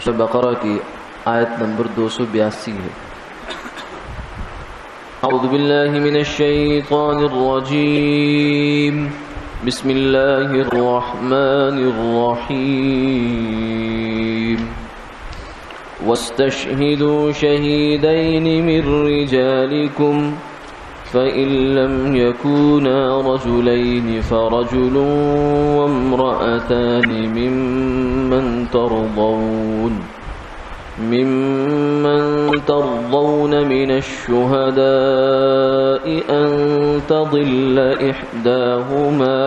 سورہ بقرہ کی آیت نمبر 282 ہے۔ اعوذ باللہ من الشیطان الرجیم، بسم اللہ الرحمن الرحیم۔ واستشهدوا شهيدين من رجالكم فإن لم يكونا رجلين فرجل وامرأتان ممن ترضون من الشهداء أن تضل إحداهما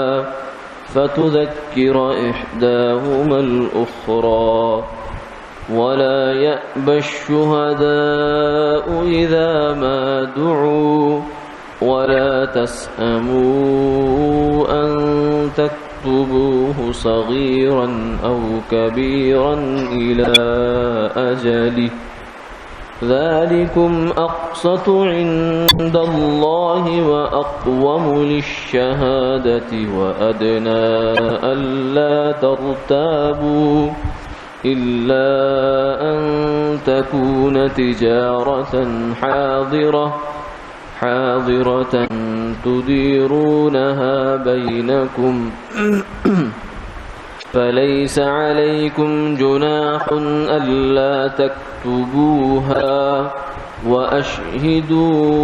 فتذكر إحداهما الأخرى ولا يأبى الشهداء إذا ما دعوا ولا تسأموا أن تكتبوه صغيرا أو كبيرا إلى أجله ذلكم أقسط عند الله وأقوم للشهادة وأدنى ألا ترتابوا إلا أن تكون تجارة حاضرة تديرونها بينكم فليس عليكم جناح ألا تكتبوها وأشهدوا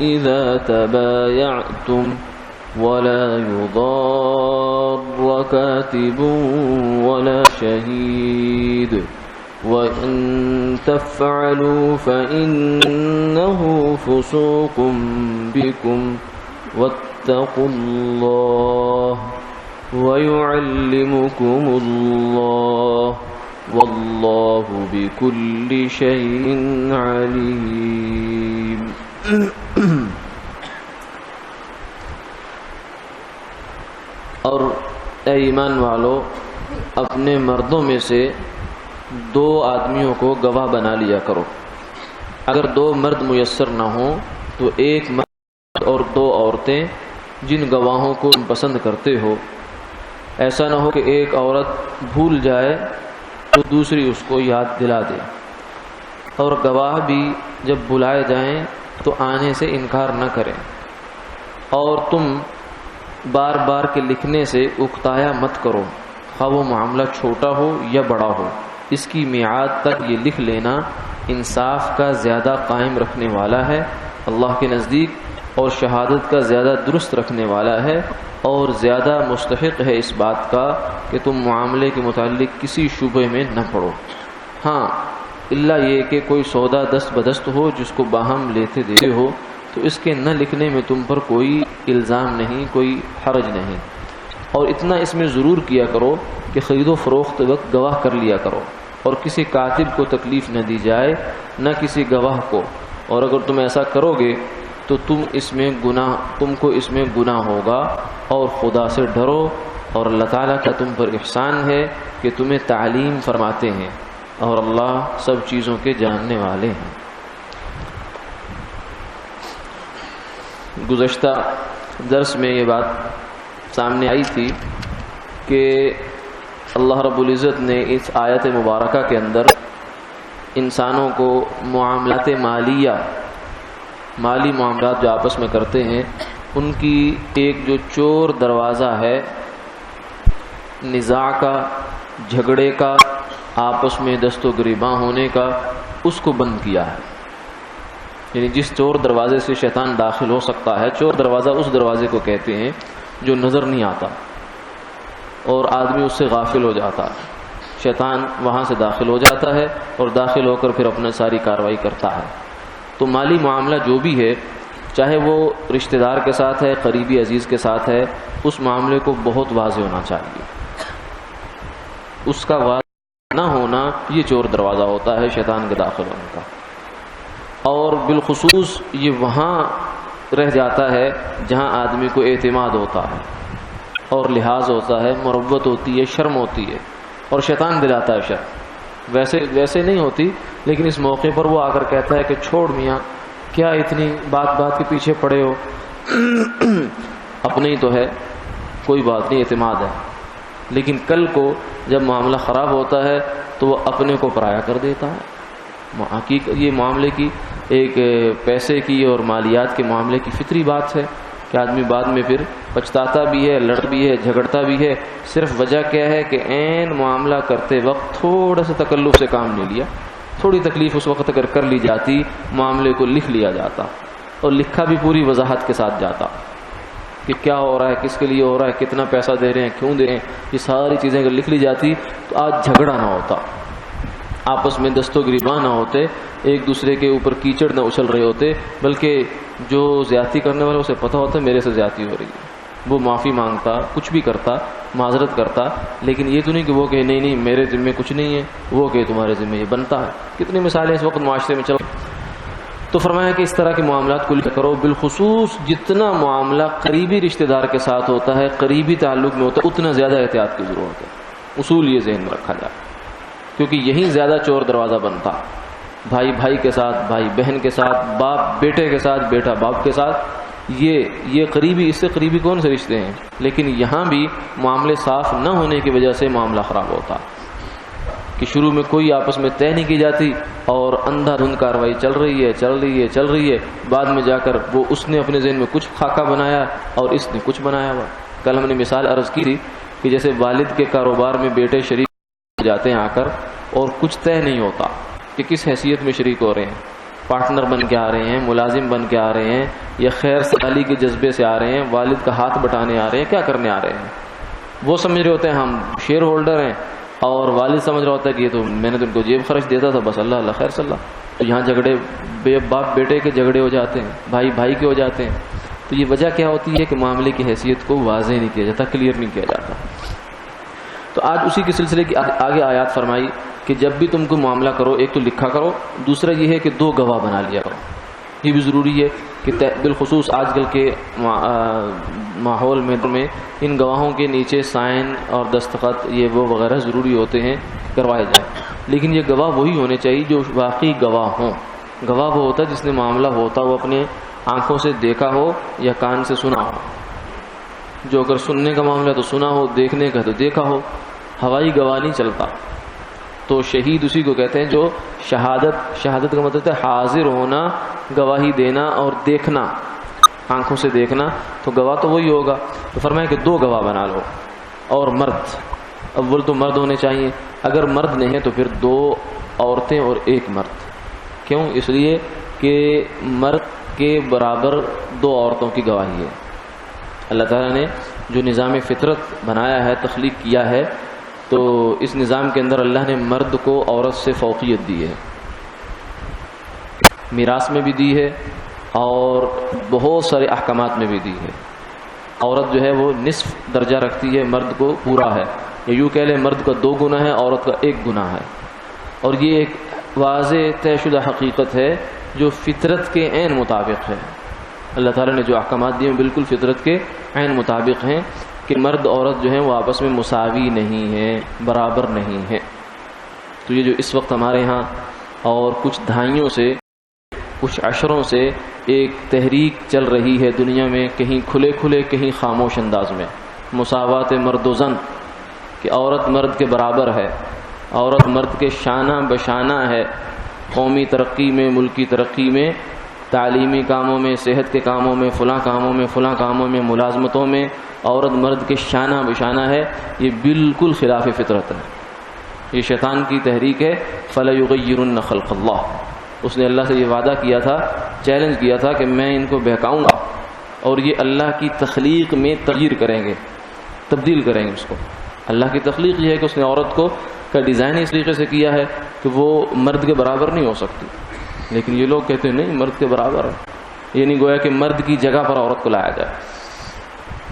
إذا تبايعتم ولا يضار كاتب ولا شهيد وإن تفعلوا فإنه فسوق بكم واتقوا الله ويعلمكم الله والله بكل شيء عليم۔ اور اے ایمان والو، اپنے مردوں میں سے 2 آدمیوں کو گواہ بنا لیا کرو۔ اگر 2 مرد میسر نہ ہوں تو 1 مرد اور 2 عورتیں جن گواہوں کو تم پسند کرتے ہو۔ ایسا نہ ہو کہ ایک عورت بھول جائے تو دوسری اس کو یاد دلا دے، اور گواہ بھی جب بلائے جائیں تو آنے سے انکار نہ کریں، اور تم بار بار کے لکھنے سے اکتایا مت کرو، خواہ وہ معاملہ چھوٹا ہو یا بڑا ہو۔ اس کی میعاد تک یہ لکھ لینا انصاف کا زیادہ قائم رکھنے والا ہے اللہ کے نزدیک، اور شہادت کا زیادہ درست رکھنے والا ہے، اور زیادہ مستحق ہے اس بات کا کہ تم معاملے کے متعلق کسی شبہ میں نہ پڑو۔ ہاں، الا یہ کہ کوئی سودا دست بدست ہو جس کو باہم لیتے دیتے ہو تو اس کے نہ لکھنے میں تم پر کوئی الزام نہیں، کوئی حرج نہیں۔ اور اتنا اس میں ضرور کیا کرو کہ خرید و فروخت وقت گواہ کر لیا کرو، اور کسی کاتب کو تکلیف نہ دی جائے، نہ کسی گواہ کو، اور اگر تم ایسا کرو گے تو تم کو اس میں گناہ ہوگا، اور خدا سے ڈرو، اور اللہ تعالیٰ کا تم پر احسان ہے کہ تمہیں تعلیم فرماتے ہیں، اور اللہ سب چیزوں کے جاننے والے ہیں۔ گزشتہ درس میں یہ بات سامنے آئی تھی کہ اللہ رب العزت نے اس آیت مبارکہ کے اندر انسانوں کو معاملات مالی معاملات جو آپس میں کرتے ہیں ان کی ایک جو چور دروازہ ہے نزاع کا، جھگڑے کا، آپس میں دست و گریباں ہونے کا، اس کو بند کیا ہے۔ یعنی جس چور دروازے سے شیطان داخل ہو سکتا ہے، چور دروازہ اس دروازے کو کہتے ہیں جو نظر نہیں آتا اور آدمی اس سے غافل ہو جاتا ہے، شیطان وہاں سے داخل ہو جاتا ہے اور داخل ہو کر پھر اپنا ساری کارروائی کرتا ہے۔ تو مالی معاملہ جو بھی ہے، چاہے وہ رشتہ دار کے ساتھ ہے، قریبی عزیز کے ساتھ ہے، اس معاملے کو بہت واضح ہونا چاہیے۔ اس کا واضح نہ ہونا یہ چور دروازہ ہوتا ہے شیطان کے داخل ہونے کا، اور بالخصوص یہ وہاں رہ جاتا ہے جہاں آدمی کو اعتماد ہوتا ہے اور لحاظ ہوتا ہے، مروت ہوتی ہے، شرم ہوتی ہے، اور شیطان دلاتا ہے شرم۔ ویسے نہیں ہوتی، لیکن اس موقع پر وہ آ کر کہتا ہے کہ چھوڑ میاں، کیا اتنی بات کے پیچھے پڑے ہو، اپنے ہی تو ہے، کوئی بات نہیں، اعتماد ہے۔ لیکن کل کو جب معاملہ خراب ہوتا ہے تو وہ اپنے کو پرایا کر دیتا ہے۔ حقیقت یہ معاملے کی ایک پیسے کی اور مالیات کے معاملے کی فطری بات ہے کہ آدمی بعد میں پھر پچھتاتا بھی ہے، لڑ بھی ہے، جھگڑتا بھی ہے۔ صرف وجہ کیا ہے کہ عین معاملہ کرتے وقت تھوڑا سا تکلف سے کام نہیں لیا، تھوڑی تکلیف اس وقت اگر کر لی جاتی، معاملے کو لکھ لیا جاتا اور لکھا بھی پوری وضاحت کے ساتھ جاتا کہ کیا ہو رہا ہے، کس کے لیے ہو رہا ہے، کتنا پیسہ دے رہے ہیں، کیوں دے رہے ہیں، یہ ساری چیزیں اگر لکھ لی جاتی تو آج جھگڑا نہ ہوتا، آپس میں دست و گریباں نہ ہوتے، ایک دوسرے کے اوپر کیچڑ نہ اچھل رہے ہوتے، بلکہ جو زیادتی کرنے والے اسے پتہ ہوتا میرے سے زیادتی ہو رہی ہے، وہ معافی مانگتا، کچھ بھی کرتا، معذرت کرتا، لیکن یہ تو نہیں کہ وہ کہ نہیں نہیں میرے ذمے کچھ نہیں ہے، وہ کہ تمہارے ذمے یہ بنتا ہے۔ کتنی مثالیں اس وقت معاشرے میں چل رہی۔ تو فرمایا کہ اس طرح کے معاملات کو کرو، بالخصوص جتنا معاملہ قریبی رشتہ دار کے ساتھ ہوتا ہے، قریبی تعلق میں ہوتا ہے، اتنا زیادہ احتیاط کی ضرورت ہے۔ اصول یہ ذہن میں رکھا جائے، کیونکہ یہی زیادہ چور دروازہ بنتا، بھائی بھائی کے ساتھ، بھائی بہن کے ساتھ، باپ بیٹے کے ساتھ، بیٹا باپ کے ساتھ، یہ قریبی، اس سے قریبی کون سے رشتے ہیں؟ لیکن یہاں بھی معاملے صاف نہ ہونے کی وجہ سے معاملہ خراب ہوتا کہ شروع میں کوئی آپس میں طے نہیں کی جاتی اور اندھا دھند کاروائی چل رہی ہے، بعد میں جا کر وہ اس نے اپنے ذہن میں کچھ خاکہ بنایا اور اس نے کچھ بنایا ہوا۔ کل ہم نے مثال عرض کی تھی کہ جیسے والد کے کاروبار میں بیٹے شریک جاتے ہیں آ کر، اور کچھ طے نہیں ہوتا کہ کس حیثیت میں شریک ہو رہے ہیں، پارٹنر بن کے آ رہے ہیں، ملازم بن کے آ رہے ہیں، یا خیر سالی کے جذبے سے آ رہے ہیں، والد کا ہاتھ بٹانے آ رہے ہیں، کیا کرنے آ رہے ہیں۔ وہ سمجھ رہے ہوتے ہیں ہم شیئر ہولڈر ہیں، اور والد سمجھ رہا ہوتا ہے کہ یہ تو میں نے تو ان کو جیب خرچ دیتا تھا، بس اللہ خیر صلی اللہ۔ تو یہاں جھگڑے باپ بیٹے کے جھگڑے ہو جاتے ہیں، بھائی بھائی کے ہو جاتے ہیں۔ تو یہ وجہ کیا ہوتی ہے کہ معاملے کی حیثیت کو واضح نہیں کیا جاتا، کلیئر نہیں کیا جاتا۔ تو آج اسی کے سلسلے کی آگے آیات فرمائی کہ جب بھی تم کو معاملہ کرو، ایک تو لکھا کرو، دوسرا یہ ہے کہ 2 گواہ بنا لیا کرو۔ یہ بھی ضروری ہے کہ بالخصوص آج کل کے ماحول میں ان گواہوں کے نیچے سائن اور دستخط یہ وہ وغیرہ ضروری ہوتے ہیں، کروائے جائیں۔ لیکن یہ گواہ وہی ہونے چاہیے جو واقعی گواہ ہوں۔ گواہ وہ ہوتا ہے جس نے معاملہ ہوتا وہ اپنے آنکھوں سے دیکھا ہو یا کان سے سنا ہو۔ جو اگر سننے کا معاملہ تو سنا ہو، دیکھنے کا تو دیکھا ہو، ہوائی گواہ نہیں چلتا۔ تو شہید اسی کو کہتے ہیں جو شہادت کا مطلب ہے حاضر ہونا، گواہی دینا اور دیکھنا، آنکھوں سے دیکھنا، تو گواہ تو وہی ہوگا۔ تو فرمایا کہ 2 گواہ بنا لو، اور مرد، اول تو مرد ہونے چاہیے، اگر مرد نہیں ہے تو پھر 2 عورتیں اور 1 مرد۔ کیوں؟ اس لیے کہ مرد کے برابر 2 عورتوں کی گواہی ہے۔ اللہ تعالیٰ نے جو نظام فطرت بنایا ہے، تخلیق کیا ہے، تو اس نظام کے اندر اللہ نے مرد کو عورت سے فوقیت دی ہے، میراث میں بھی دی ہے اور بہت سارے احکامات میں بھی دی ہے۔ عورت جو ہے وہ نصف درجہ رکھتی ہے، مرد کو پورا ہے، یا یوں کہہ لیں مرد کا 2 گنا ہے، عورت کا 1 گنا ہے۔ اور یہ ایک واضح طے شدہ حقیقت ہے جو فطرت کے عین مطابق ہے۔ اللہ تعالیٰ نے جو احکامات دیے ہیں بالکل فطرت کے عین مطابق ہیں کہ مرد عورت جو ہیں وہ آپس میں مساوی نہیں ہیں، برابر نہیں ہیں۔ تو یہ جو اس وقت ہمارے ہاں اور کچھ دہائیوں سے، کچھ عشروں سے ایک تحریک چل رہی ہے دنیا میں، کہیں کھلے کھلے کہیں خاموش انداز میں، مساوات مرد و زن، کہ عورت مرد کے برابر ہے، عورت مرد کے شانہ بشانہ ہے، قومی ترقی میں، ملکی ترقی میں، تعلیمی کاموں میں، صحت کے کاموں میں، فلاں کاموں میں، ملازمتوں میں عورت مرد کے شانہ بشانہ ہے۔ یہ بالکل خلاف فطرت ہے، یہ شیطان کی تحریک ہے۔ فَلَيُغَيِّرُنَّ خَلْقَ اللَّهِ، اس نے اللہ سے یہ وعدہ کیا تھا، چیلنج کیا تھا کہ میں ان کو بہکاؤں گا اور یہ اللہ کی تخلیق میں تغییر کریں گے، تبدیل کریں گے اس کو۔ اللہ کی تخلیق یہ ہے کہ اس نے عورت کو کا ڈیزائن اس طریقے سے کیا ہے کہ وہ مرد کے برابر نہیں ہو سکتی، لیکن یہ لوگ کہتے ہیں نہیں مرد کے برابر ہے، یعنی گویا کہ مرد کی جگہ پر عورت کو لایا جائے۔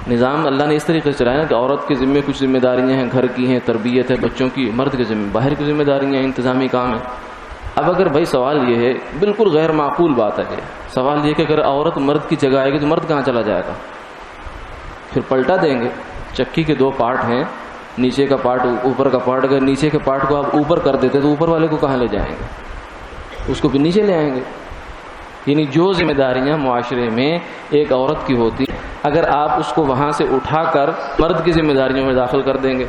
نظام اللہ نے اس طریقے سے چلایا کہ عورت کے ذمے کچھ ذمہ داریاں ہیں، گھر کی ہیں، تربیت ہے بچوں کی، مرد کے ذمے باہر کی ذمہ داریاں ہیں، انتظامی کام ہے۔ اب اگر بھائی سوال یہ ہے، بالکل غیر معقول بات ہے، سوال یہ کہ اگر عورت مرد کی جگہ آئے گی تو مرد کہاں چلا جائے گا؟ پھر پلٹا دیں گے۔ چکی کے 2 پارٹ ہیں، نیچے کا پارٹ، اوپر کا پارٹ۔ اگر نیچے کے پارٹ کو آپ اوپر کر دیتے تو اوپر والے کو کہاں لے جائیں گے؟ اس کو بھی نیچے لے آئیں گے۔ یعنی جو ذمہ داریاں معاشرے میں ایک عورت کی ہوتی، اگر آپ اس کو وہاں سے اٹھا کر مرد کی ذمہ داریوں میں داخل کر دیں گے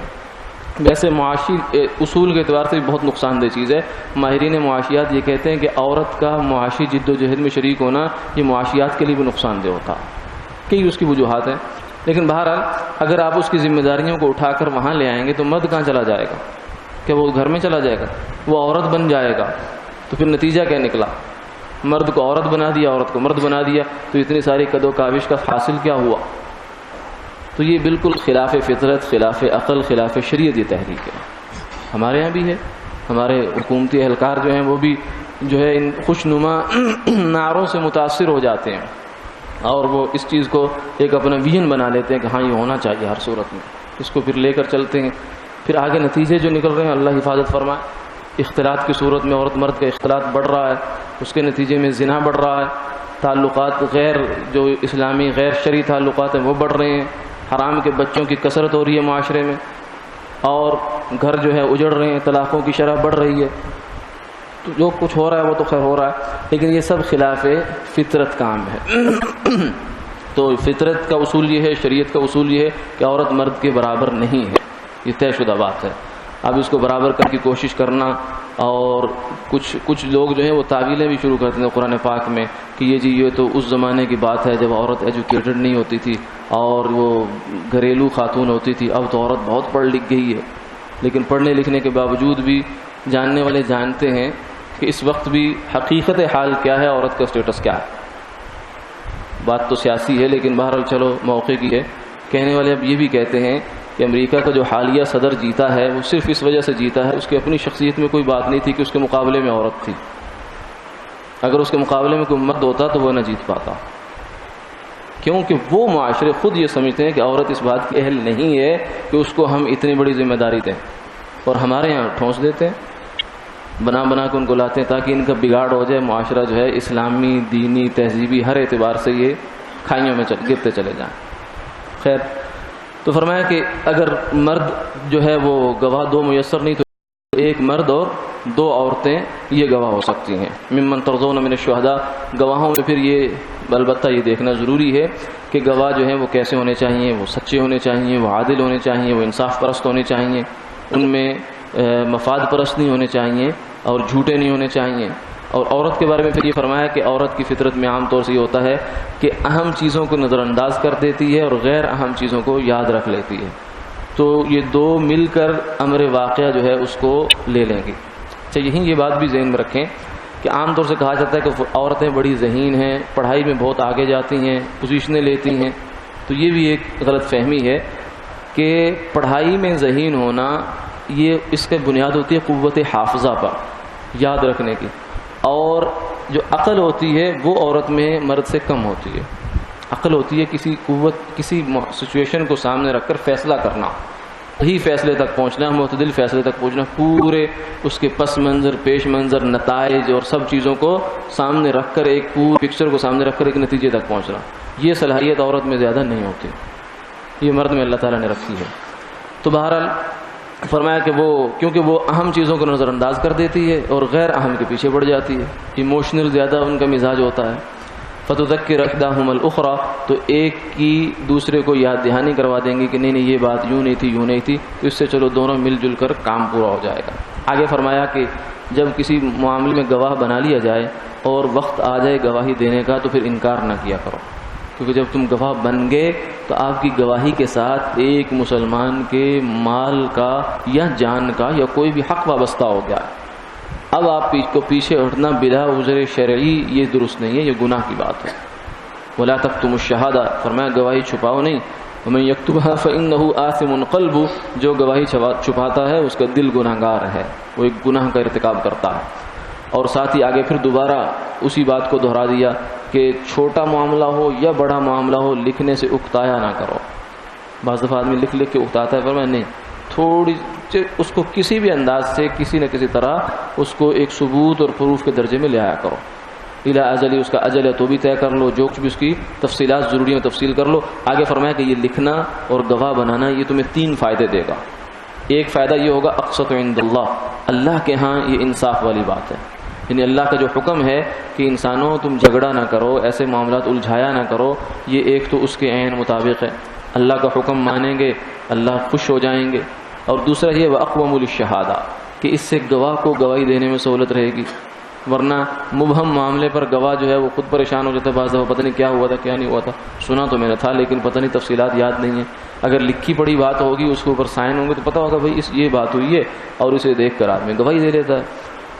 ویسے معاشی اصول کے اعتبار سے بھی بہت نقصان دہ چیز ہے. ماہرین معاشیات یہ کہتے ہیں کہ عورت کا معاشی جد و جہد میں شریک ہونا یہ معاشیات کے لیے بھی نقصان دہ ہوتا. کئی اس کی وجوہات ہیں، لیکن بہرحال اگر آپ اس کی ذمہ داریوں کو اٹھا کر وہاں لے آئیں گے تو مرد کہاں چلا جائے گا؟ کہ وہ گھر میں چلا جائے گا؟ وہ عورت بن جائے گا. تو پھر نتیجہ کیا نکلا؟ مرد کو عورت بنا دیا، عورت کو مرد بنا دیا، تو اتنی ساری قد و کاوش کا حاصل کیا ہوا؟ تو یہ بالکل خلاف فطرت، خلاف عقل، خلاف شریعت یہ تحریک ہے. ہمارے یہاں بھی ہے، ہمارے حکومتی اہلکار جو ہیں وہ بھی جو ہے ان خوشنما نعروں سے متاثر ہو جاتے ہیں اور وہ اس چیز کو ایک اپنا ویژن بنا لیتے ہیں کہ ہاں یہ ہونا چاہیے ہر صورت میں. اس کو پھر لے کر چلتے ہیں، پھر آگے نتیجے جو نکل رہے ہیں اللہ حفاظت فرمائے. اختلاط کی صورت میں عورت مرد کا اختلاط بڑھ رہا ہے، اس کے نتیجے میں زنا بڑھ رہا ہے، تعلقات غیر جو اسلامی غیر شرعی تعلقات ہیں وہ بڑھ رہے ہیں، حرام کے بچوں کی کثرت ہو رہی ہے معاشرے میں، اور گھر جو ہے اجڑ رہے ہیں، طلاقوں کی شرح بڑھ رہی ہے. تو جو کچھ ہو رہا ہے وہ تو خیر ہو رہا ہے، لیکن یہ سب خلاف فطرت کام ہے. تو فطرت کا اصول یہ ہے، شریعت کا اصول یہ ہے کہ عورت مرد کے برابر نہیں ہے، یہ طے شدہ بات ہے. اب اس کو برابر کرنے کی کوشش کرنا، اور کچھ لوگ جو ہیں وہ تعویلیں بھی شروع کرتے ہیں قرآن پاک میں کہ یہ تو اس زمانے کی بات ہے جب عورت ایجوکیٹڈ نہیں ہوتی تھی اور وہ گھریلو خاتون ہوتی تھی، اب تو عورت بہت پڑھ لکھ گئی ہے. لیکن پڑھنے لکھنے کے باوجود بھی جاننے والے جانتے ہیں کہ اس وقت بھی حقیقت حال کیا ہے، عورت کا اسٹیٹس کیا ہے. بات تو سیاسی ہے لیکن بہرحال چلو موقع کی ہے. کہنے والے اب یہ بھی کہتے ہیں کہ امریکہ کا جو حالیہ صدر جیتا ہے وہ صرف اس وجہ سے جیتا ہے، اس کی اپنی شخصیت میں کوئی بات نہیں تھی کہ اس کے مقابلے میں عورت تھی. اگر اس کے مقابلے میں کوئی مرد ہوتا تو وہ نہ جیت پاتا، کیونکہ وہ معاشرے خود یہ سمجھتے ہیں کہ عورت اس بات کی اہل نہیں ہے کہ اس کو ہم اتنی بڑی ذمہ داری دیں، اور ہمارے یہاں ٹھونس دیتے ہیں، بنا کے ان کو لاتے ہیں تاکہ ان کا بگاڑ ہو جائے. معاشرہ جو ہے اسلامی، دینی، تہذیبی ہر اعتبار سے یہ کھائیوں میں گرتے چلے جائیں. خیر، تو فرمایا کہ اگر مرد جو ہے وہ گواہ دو میسر نہیں تو ایک مرد اور دو عورتیں یہ گواہ ہو سکتی ہیں. ممن ترضون من الشہداء، گواہوں میں پھر یہ البتہ یہ دیکھنا ضروری ہے کہ گواہ جو ہیں وہ کیسے ہونے چاہیے، وہ سچے ہونے چاہیے، وہ عادل ہونے چاہیے، وہ انصاف پرست ہونے چاہیے، ان میں مفاد پرست نہیں ہونے چاہیے اور جھوٹے نہیں ہونے چاہیے. اور عورت کے بارے میں پھر یہ فرمایا کہ عورت کی فطرت میں عام طور سے یہ ہوتا ہے کہ اہم چیزوں کو نظر انداز کر دیتی ہے اور غیر اہم چیزوں کو یاد رکھ لیتی ہے. تو یہ دو مل کر امر واقعہ جو ہے اس کو لے لیں گی. اچھا، یہیں یہ بات بھی ذہن میں رکھیں کہ عام طور سے کہا جاتا ہے کہ عورتیں بڑی ذہین ہیں، پڑھائی میں بہت آگے جاتی ہیں، پوزیشنیں لیتی ہیں. تو یہ بھی ایک غلط فہمی ہے کہ پڑھائی میں ذہین ہونا یہ اس کا بنیاد ہوتی ہے قوت حافظہ پر، یاد رکھنے کی، اور جو عقل ہوتی ہے وہ عورت میں مرد سے کم ہوتی ہے. عقل ہوتی ہے کسی سچویشن کو سامنے رکھ کر فیصلہ کرنا، صحیح فیصلے تک پہنچنا، معتدل فیصلے تک پہنچنا، پورے اس کے پس منظر، پیش منظر، نتائج اور سب چیزوں کو سامنے رکھ کر، ایک پوری پکچر کو سامنے رکھ کر ایک نتیجے تک پہنچنا. یہ صلاحیت عورت میں زیادہ نہیں ہوتی، یہ مرد میں اللہ تعالیٰ نے رکھی ہے. تو بہرحال فرمایا کہ کیونکہ وہ اہم چیزوں کو نظر انداز کر دیتی ہے اور غیر اہم کے پیچھے پڑ جاتی ہے. ایموشنل زیادہ ان کا مزاج ہوتا ہے. فتذکر احداہم الاخری، تو ایک کی دوسرے کو یاد دہانی کروا دیں گی کہ نہیں یہ بات یوں نہیں تھی، یوں نہیں تھی، تو اس سے چلو دونوں مل جل کر کام پورا ہو جائے گا. آگے فرمایا کہ جب کسی معاملے میں گواہ بنا لیا جائے اور وقت آ جائے گواہی دینے کا تو پھر انکار نہ کیا کرو، کیونکہ جب تم گواہ بن گئے تو آپ کی گواہی کے ساتھ ایک مسلمان کے مال کا یا جان کا یا کوئی بھی حق وابستہ ہو گیا. اب آپ کو پیچھے ہٹنا بلا عذر شرعی یہ درست نہیں ہے، یہ گناہ کی بات ہے. ولا تکتموا الشہادہ، فرمایا گواہی چھپاؤ نہیں. ومن یکتبها فإنه آثم قلبہ، جو گواہی چھپاتا ہے اس کا دل گناہگار ہے، وہ ایک گناہ کا ارتکاب کرتا ہے. اور ساتھ ہی آگے پھر دوبارہ اسی بات کو دہرا دیا کہ چھوٹا معاملہ ہو یا بڑا معاملہ ہو لکھنے سے اکتایا نہ کرو. بعض دفعہ آدمی لکھ کے اکتاتا ہے، پر میں نہیں، تھوڑی اس کو کسی بھی انداز سے کسی نہ کسی طرح اس کو ایک ثبوت اور پروف کے درجے میں لے آیا کرو. الی اجلی، اس کا اجل ہے تو بھی طے کر لو، جو کچھ بھی اس کی تفصیلات ضروری ہیں تفصیل کر لو. آگے فرمایا کہ یہ لکھنا اور گواہ بنانا یہ تمہیں 3 فائدے دے گا. ایک فائدہ یہ ہوگا اقسط عند اللہ، اللہ کے ہاں یہ انصاف والی بات ہے. یعنی اللہ کا جو حکم ہے کہ انسانوں تم جھگڑا نہ کرو، ایسے معاملات الجھایا نہ کرو، یہ ایک تو اس کے عین مطابق ہے. اللہ کا حکم مانیں گے اللہ خوش ہو جائیں گے، اور دوسرا یہ وَأَقْوَمُ لِلشَّهَادَةِ کہ اس سے گواہ کو گواہی دینے میں سہولت رہے گی، ورنہ مبہم معاملے پر گواہ جو ہے وہ خود پریشان ہو جاتا ہے، بعض دفعہ پتہ نہیں کیا ہوا تھا کیا نہیں ہوا تھا، سنا تو میں نے تھا لیکن پتہ نہیں تفصیلات یاد نہیں ہیں، اگر لکھی پڑی بات ہوگی اس کے اوپر سائن ہوں گے تو پتہ ہوگا بھائی یہ بات ہوئی ہے، اور اسے دیکھ کر آدمی گواہی دے لیتا ہے۔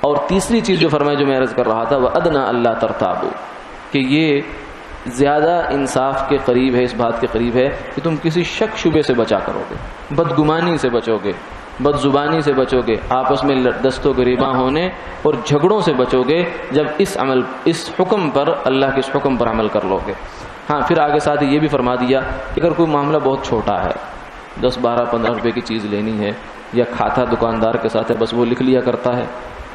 اور تیسری چیز جو فرمایا جو میں عرض کر رہا تھا وَأَدْنَىٰ أَلَّا تَرْتَابُوا کہ یہ زیادہ انصاف کے قریب ہے، اس بات کے قریب ہے کہ تم کسی شک شبے سے بچا کرو گے، بدگمانی سے بچو گے، بد زبانی سے بچو گے، آپس میں دست و گریباں ہونے اور جھگڑوں سے بچو گے جب اس حکم پر، اللہ کے اس حکم پر عمل کر لو گے۔ ہاں پھر آگے ساتھ یہ بھی فرما دیا کہ اگر کوئی معاملہ بہت چھوٹا ہے، 10 12 15 روپے کی چیز لینی ہے، یا کھاتا دکاندار کے ساتھ ہے بس وہ لکھ لیا کرتا ہے،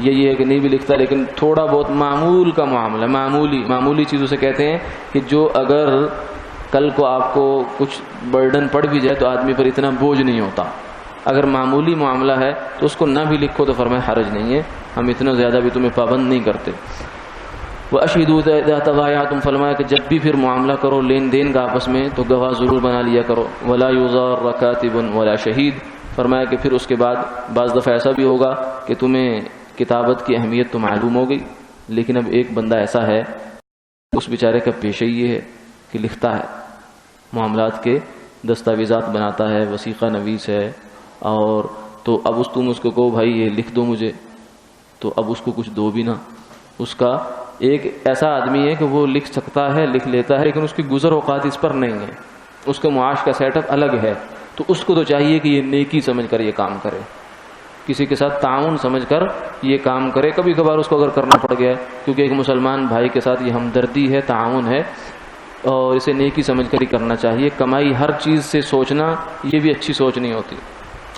یہ ہے کہ نہیں بھی لکھتا لیکن تھوڑا بہت معمول کا معاملہ، معمولی چیزوں سے کہتے ہیں کہ جو اگر کل کو آپ کو کچھ برڈن پڑ بھی جائے تو آدمی پر اتنا بوجھ نہیں ہوتا، اگر معمولی معاملہ ہے تو اس کو نہ بھی لکھو تو فرمایا حرج نہیں ہے، ہم اتنا زیادہ بھی تمہیں پابند نہیں کرتے۔ وَأَشْهِدُوا إِذَا تَبَايَعْتُمْ فرمایا کہ جب بھی پھر معاملہ کرو لین دین کا آپس میں تو گواہ ضرور بنا لیا کرو۔ وَلَا يُضَارَّ كَاتِبٌ وَلَا شَهِيدٌ فرمایا کہ پھر اس کے بعد بعض دفعہ ایسا بھی ہوگا کہ تمہیں کتابت کی اہمیت تو معلوم ہو گئی، لیکن اب ایک بندہ ایسا ہے اس بیچارے کا پیشہ یہ ہے کہ لکھتا ہے، معاملات کے دستاویزات بناتا ہے، وثیقہ نویس ہے، اور تو اب تم اس کو کہو بھائی یہ لکھ دو مجھے، تو اب اس کو کچھ دو بھی نہ۔ اس کا ایک ایسا آدمی ہے کہ وہ لکھ سکتا ہے، لکھ لیتا ہے، لیکن اس کی گزر اوقات اس پر نہیں ہے، اس کے معاش کا سیٹ اپ الگ ہے، تو اس کو تو چاہیے کہ یہ نیکی سمجھ کر یہ کام کرے، کسی کے ساتھ تعاون سمجھ کر یہ کام کرے۔ کبھی کبھار اس کو اگر کرنا پڑ گیا ہے کیونکہ ایک مسلمان بھائی کے ساتھ یہ ہمدردی ہے، تعاون ہے، اور اسے نیکی سمجھ کر ہی کرنا چاہیے۔ کمائی ہر چیز سے سوچنا یہ بھی اچھی سوچ نہیں ہوتی۔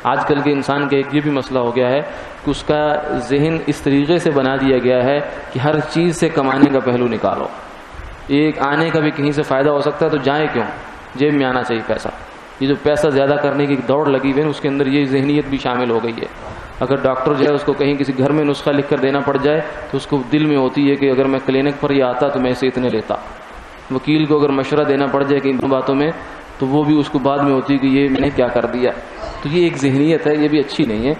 آج کل کے انسان کا ایک یہ بھی مسئلہ ہو گیا ہے کہ اس کا ذہن اس طریقے سے بنا دیا گیا ہے کہ ہر چیز سے کمانے کا پہلو نکالو، ایک آنے کا بھی کہیں سے فائدہ ہو سکتا ہے تو جائے کیوں، جیب میں آنا چاہیے پیسہ۔ یہ جو پیسہ زیادہ کرنے کی دوڑ لگی ہوئی ہے اس کے اندر یہ ذہنیت بھی شامل ہو گئی ہے۔ اگر ڈاکٹر جو ہے اس کو کہیں کسی گھر میں نسخہ لکھ کر دینا پڑ جائے تو اس کو دل میں ہوتی ہے کہ اگر میں کلینک پر یہ آتا تو میں اسے اتنے لیتا۔ وکیل کو اگر مشورہ دینا پڑ جائے کہ ان باتوں میں تو وہ بھی اس کو بعد میں ہوتی ہے کہ یہ میں نے کیا کر دیا۔ تو یہ ایک ذہنیت ہے، یہ بھی اچھی نہیں ہے۔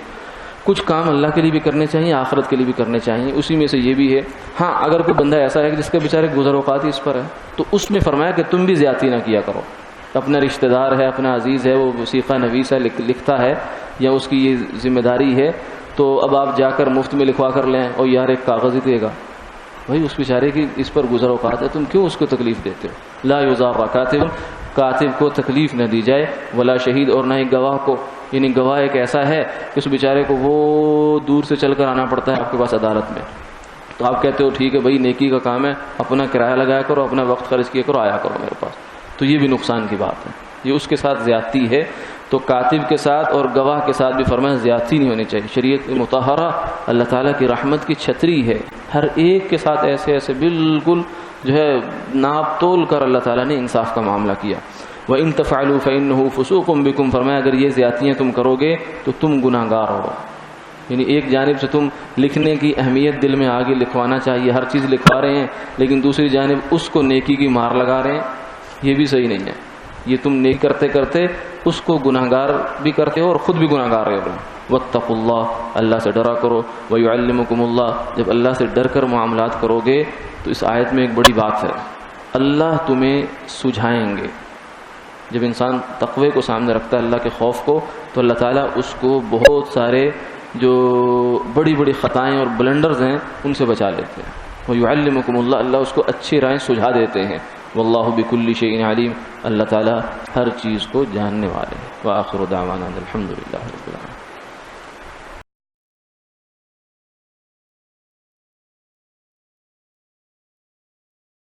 کچھ کام اللہ کے لیے بھی کرنے چاہیے، آخرت کے لیے بھی کرنے چاہیے، اسی میں سے یہ بھی ہے۔ ہاں اگر کوئی بندہ ایسا ہے کہ جس کے بیچارے گزر اوقات اس پر ہے تو اس میں فرمایا کہ تم بھی زیادتی نہ کیا کرو۔ اپنا رشتہ دار ہے، اپنا عزیز ہے، وہ وثیقہ نویس ہے، لکھتا ہے یا اس کی یہ ذمہ داری ہے، تو اب آپ جا کر مفت میں لکھوا کر لیں اور یار ایک کاغذ ہی دے گا، بھائی اس بیچارے کی اس پر گزر اوقات ہے، تم کیوں اس کو تکلیف دیتے ہو؟ لا یضار کاتب، کاتب کو تکلیف نہ دی جائے، ولا شہید اور نہ ہی گواہ کو، یعنی گواہ ایک ایسا ہے کہ اس بیچارے کو وہ دور سے چل کر آنا پڑتا ہے آپ کے پاس عدالت میں، تو آپ کہتے ہو ٹھیک ہے بھائی نیکی کا کام ہے، اپنا کرایہ لگایا کرو، اپنا وقت خرچ کیا کرو، آیا کرو میرے پاس، تو یہ بھی نقصان کی بات ہے، یہ اس کے ساتھ زیادتی ہے۔ تو کاتب کے ساتھ اور گواہ کے ساتھ بھی فرمایا زیادتی نہیں ہونی چاہیے۔ شریعت مطہرہ اللہ تعالیٰ کی رحمت کی چھتری ہے، ہر ایک کے ساتھ ایسے ایسے بالکل جو ہے ناپ تول کر اللہ تعالیٰ نے انصاف کا معاملہ کیا۔ وَإِن تَفْعَلُوا فَإِنَّهُ فُسُوقٌ بِكُمْ فرمایا اگر یہ زیادتیاں تم کرو گے تو تم گناہ گار ہو، یعنی ایک جانب سے تم لکھنے کی اہمیت دل میں آگے لکھوانا چاہیے، ہر چیز لکھوا رہے ہیں، لیکن دوسری جانب اس کو نیکی کی مار لگا رہے ہیں، یہ بھی صحیح نہیں ہے۔ یہ تم نیکی کرتے کرتے اس کو گناہ گار بھی کرتے ہو اور خود بھی گناہ گار رہے ہو۔ واتقوا اللہ، اللہ سے ڈرا کرو، ویعلمکم اللہ، جب اللہ سے ڈر کر معاملات کرو گے تو اس آیت میں ایک بڑی بات ہے، اللہ تمہیں سجھائیں گے۔ جب انسان تقوی کو سامنے رکھتا ہے، اللہ کے خوف کو، تو اللہ تعالیٰ اس کو بہت سارے جو بڑی بڑی خطائیں اور بلنڈرز ہیں ان سے بچا لیتے ہیں۔ ویعلمکم اللہ، اللہ اس کو اچھی رائیں سجھا دیتے ہیں۔ واللہ بکل شیء علیم، اللہ تعالیٰ ہر چیز کو جاننے والے ہیں۔ وآخر دعوانا الحمدللہ رب العالمین۔